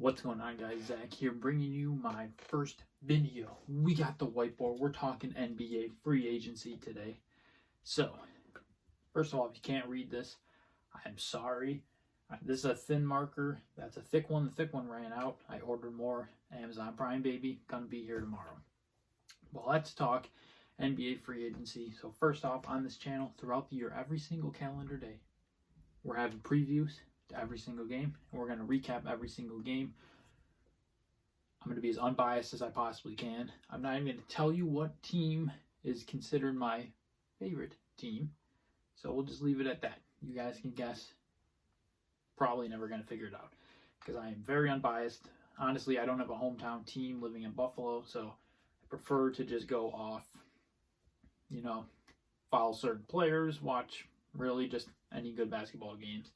What's going on, guys? Zach here, bringing you my first video. We got the whiteboard. We're talking NBA free agency today. So, first of all, if you can't read this, I'm sorry. This is a thin marker. That's a thick one. The thick one ran out. I ordered more. Amazon Prime, baby. Gonna be here tomorrow. Well, let's talk NBA free agency. So, first off, on this channel, throughout the year, every single calendar day, we're having previews to every single game, and we're going to recap every single game. I'm going to be as unbiased as I possibly can. I'm not even going to tell you what team is considered my favorite team, so we'll just leave it at that. You guys can guess. Probably never going to figure it out because I am very unbiased. Honestly, I don't have a hometown team living in Buffalo, so I prefer to just go off, follow certain players, watch really just any good basketball games.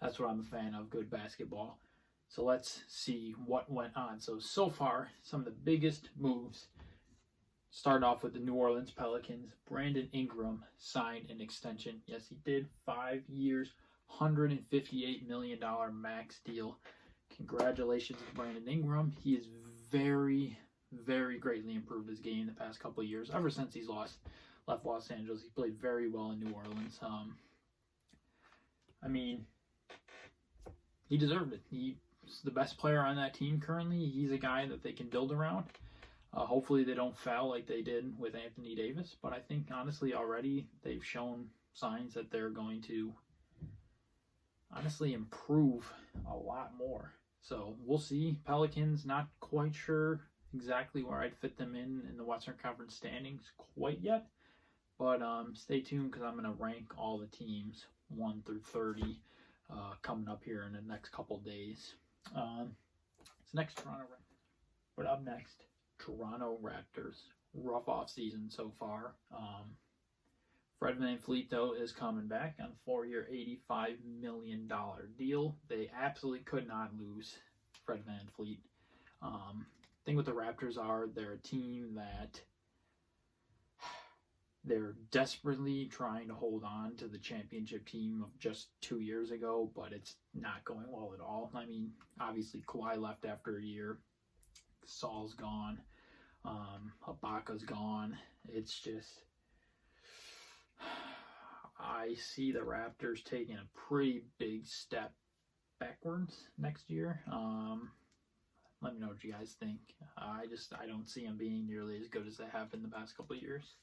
That's what I'm a fan of, good basketball. So let's see what went on. So far, some of the biggest moves. Start off with the New Orleans Pelicans. Brandon Ingram signed an extension. Yes, he did. 5 years, $158 million max deal. Congratulations to Brandon Ingram. He has very, very greatly improved his game the past couple of years. Ever since he's left Los Angeles, he played very well in New Orleans. He deserved it. He's the best player on that team currently. He's a guy that they can build around. Hopefully they don't foul like they did with Anthony Davis. But I think, honestly, already they've shown signs that they're going to, honestly, improve a lot more. So we'll see. Pelicans, not quite sure exactly where I'd fit them in the Western Conference standings quite yet. But stay tuned because I'm going to rank all the teams 1 through 30. Coming up here in the next couple days. It's next Toronto Raptors. But up next, Toronto Raptors. Rough off season so far. Fred VanVleet, though, is coming back on a 4-year, $85 million deal. They absolutely could not lose Fred VanVleet. Thing with the Raptors are they're a team that they're desperately trying to hold on to the championship team of just 2 years ago, but it's not going well at all. I mean, obviously, Kawhi left after a year. Saul's gone. Ibaka's gone. It's just, I see the Raptors taking a pretty big step backwards next year. Let me know what you guys think. I don't see them being nearly as good as they have been the past couple of years.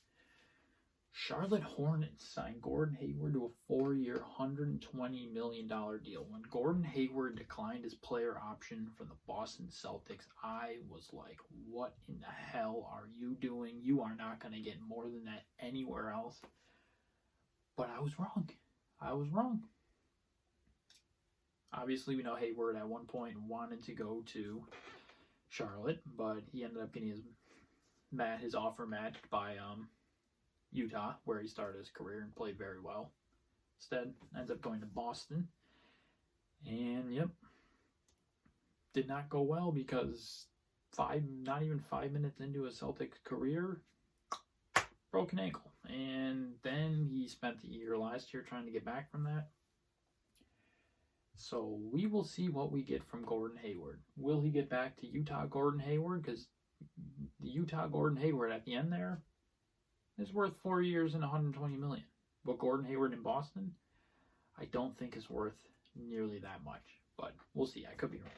Charlotte Hornets signed Gordon Hayward to a 4-year, $120 million deal. When Gordon Hayward declined his player option from the Boston Celtics, I was like, what in the hell are you doing? You are not going to get more than that anywhere else. But I was wrong. Obviously, we know Hayward at one point wanted to go to Charlotte, but he ended up getting his offer matched by Utah, where he started his career and played very well. Instead, ends up going to Boston. And, did not go well because not even 5 minutes into his Celtics career, broke an ankle. And then he spent the year last year trying to get back from that. So we will see what we get from Gordon Hayward. Will he get back to Utah Gordon Hayward? Because the Utah Gordon Hayward at the end there is worth 4 years and $120 million. But Gordon Hayward in Boston, I don't think is worth nearly that much. But we'll see. I could be wrong.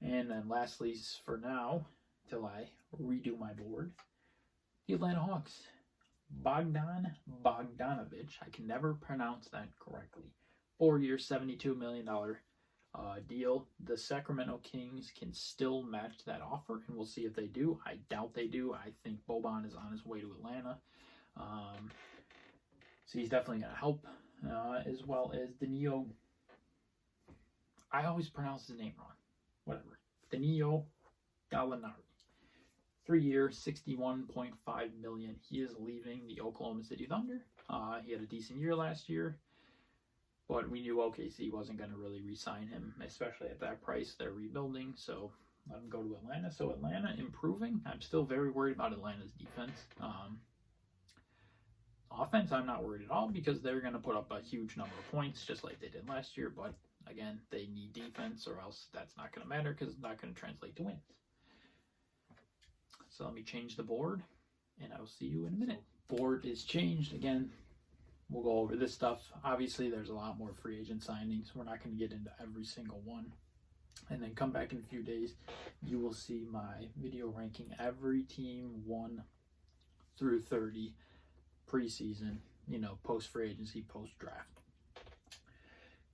And then lastly, for now, till I redo my board, the Atlanta Hawks. Bogdan Bogdanovic. I can never pronounce that correctly. 4-year, $72 million deal. The Sacramento Kings can still match that offer, and we'll see if they do. I doubt they do. I think Boban is on his way to Atlanta. So he's definitely going to help, as well as Danilo. I always pronounce his name wrong. Whatever. Danilo Gallinari. 3-year, $61.5 million. He is leaving the Oklahoma City Thunder. He had a decent year last year. But we knew OKC wasn't going to really re-sign him, especially at that price. They're rebuilding, so let him go to Atlanta. So Atlanta improving. I'm still very worried about Atlanta's defense. Offense, I'm not worried at all because they're going to put up a huge number of points just like they did last year. But again, they need defense, or else that's not going to matter because it's not going to translate to wins. So let me change the board, and I will see you in a minute. Board is changed. Again, we'll go over this stuff. Obviously, there's a lot more free agent signings. We're not going to get into every single one. And then come back in a few days, you will see my video ranking every team 1 through 30 preseason, post free agency, post draft.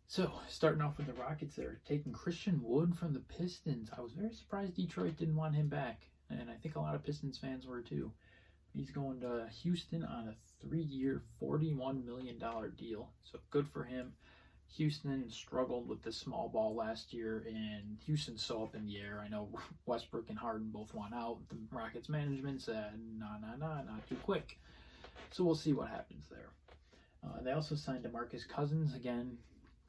So, starting off with the Rockets, they're taking Christian Wood from the Pistons. I was very surprised Detroit didn't want him back, and I think a lot of Pistons fans were too. He's going to Houston on a 3-year, $41 million deal, so good for him. Houston struggled with the small ball last year, and Houston's so up in the air. I know Westbrook and Harden both want out. The Rockets management said, not too quick. So we'll see what happens there. They also signed DeMarcus Cousins, again,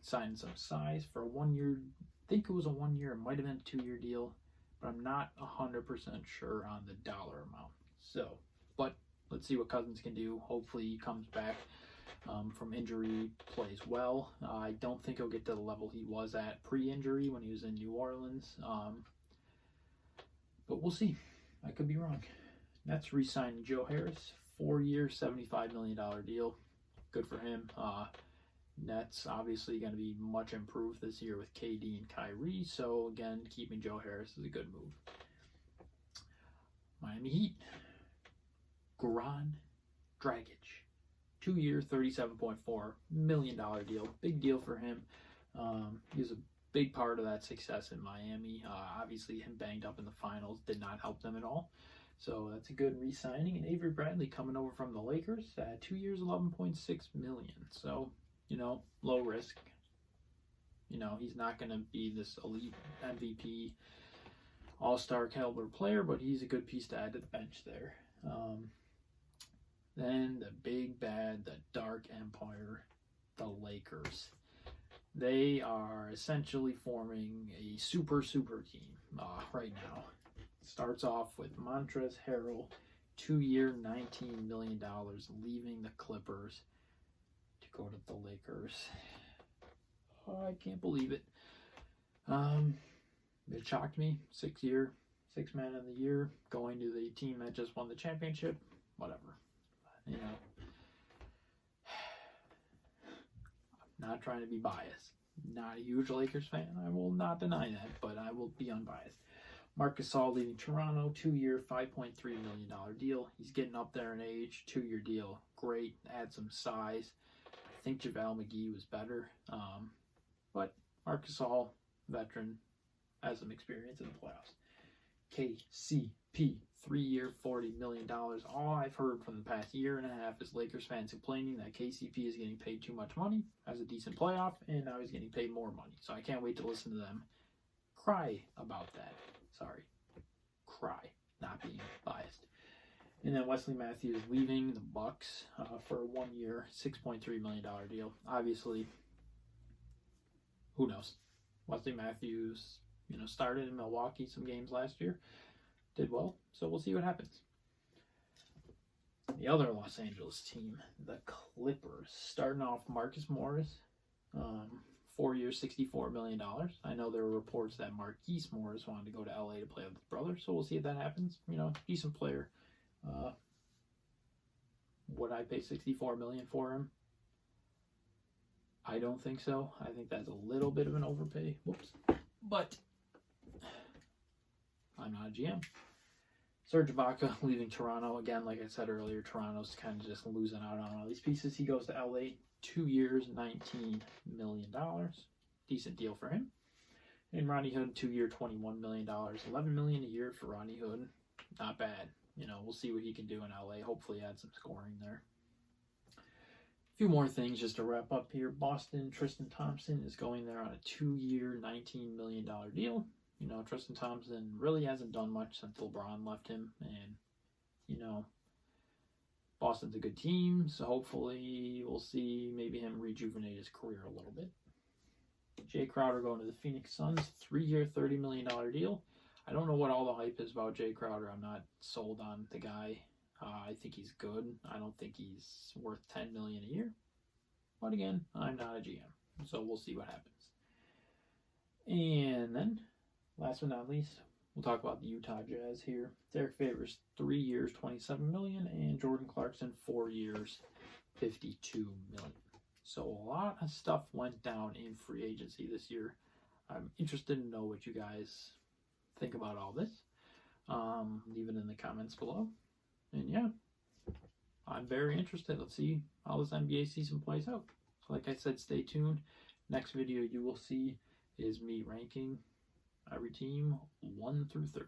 signed some size for a 1 year. I think it was a 1 year. It might have been a 2-year deal, but I'm not 100% sure on the dollar amount. So, but let's see what Cousins can do. Hopefully he comes back from injury, plays well. I don't think he'll get to the level he was at pre-injury when he was in New Orleans. But we'll see. I could be wrong. Nets re-signed Joe Harris, 4-year, $75 million deal. Good for him. Nets obviously going to be much improved this year with KD and Kyrie. So again, keeping Joe Harris is a good move. Miami Heat, Goran Dragic. 2-year, $37.4 million deal. Big deal for him. He was a big part of that success in Miami. Obviously, him banged up in the finals did not help them at all. So that's a good re-signing. And Avery Bradley coming over from the Lakers at 2 years, $11.6 million. So, low risk. He's not going to be this elite MVP all-star caliber player, but he's a good piece to add to the bench there. Then the big bad, the dark empire, the Lakers. They are essentially forming a super team right now. Starts off with Montrezl Harrell, 2-year, $19 million, leaving the Clippers to go to the Lakers. Oh, I can't believe it. It shocked me. 6-year, 6 man of the year, going to the team that just won the championship. Whatever. I'm not trying to be biased. Not a huge Lakers fan. I will not deny that, but I will be unbiased. Marc Gasol leaving Toronto, 2-year, $5.3 million deal. He's getting up there in age. 2-year deal. Great. Add some size. I think JaVale McGee was better. But Marc Gasol, veteran, has some experience in the playoffs. KCP, 3-year, $40 million. All I've heard from the past year and a half is Lakers fans complaining that KCP is getting paid too much money as a decent playoff, and now he's getting paid more money. So I can't wait to listen to them cry about that. Sorry. Cry. Not being biased. And then Wesley Matthews leaving the Bucks for a 1-year, $6.3 million deal. Obviously, who knows? Wesley Matthews, started in Milwaukee some games last year. Did well, so we'll see what happens. The other Los Angeles team, the Clippers, starting off Marcus Morris, 4 years, $64 million. I know there were reports that Marquise Morris wanted to go to LA to play with his brother, so we'll see if that happens. Decent player. Would I pay $64 million for him? I don't think so. I think that's a little bit of an overpay. Whoops. But I'm not a GM. Serge Ibaka leaving Toronto. Again, like I said earlier, Toronto's kind of just losing out on all these pieces. He goes to LA, 2 years, $19 million. Decent deal for him. And Rodney Hood, 2-year, $21 million. $11 million a year for Rodney Hood. Not bad. We'll see what he can do in LA. Hopefully add some scoring there. A few more things just to wrap up here. Boston, Tristan Thompson is going there on a 2-year, $19 million deal. Tristan Thompson really hasn't done much since LeBron left him. And, Boston's a good team, so hopefully we'll see maybe him rejuvenate his career a little bit. Jay Crowder going to the Phoenix Suns, 3-year, $30 million deal. I don't know what all the hype is about Jay Crowder. I'm not sold on the guy. I think he's good. I don't think he's worth $10 million a year. But again, I'm not a GM, so we'll see what happens. And then, last but not least, we'll talk about the Utah Jazz here. Derek Favors, 3 years, $27 million, and Jordan Clarkson, 4 years, $52 million. So a lot of stuff went down in free agency this year. I'm interested to know what you guys think about all this. Leave it in the comments below. And yeah, I'm very interested. Let's see how this NBA season plays out. So like I said, stay tuned. Next video you will see is me ranking every team 1 through 30.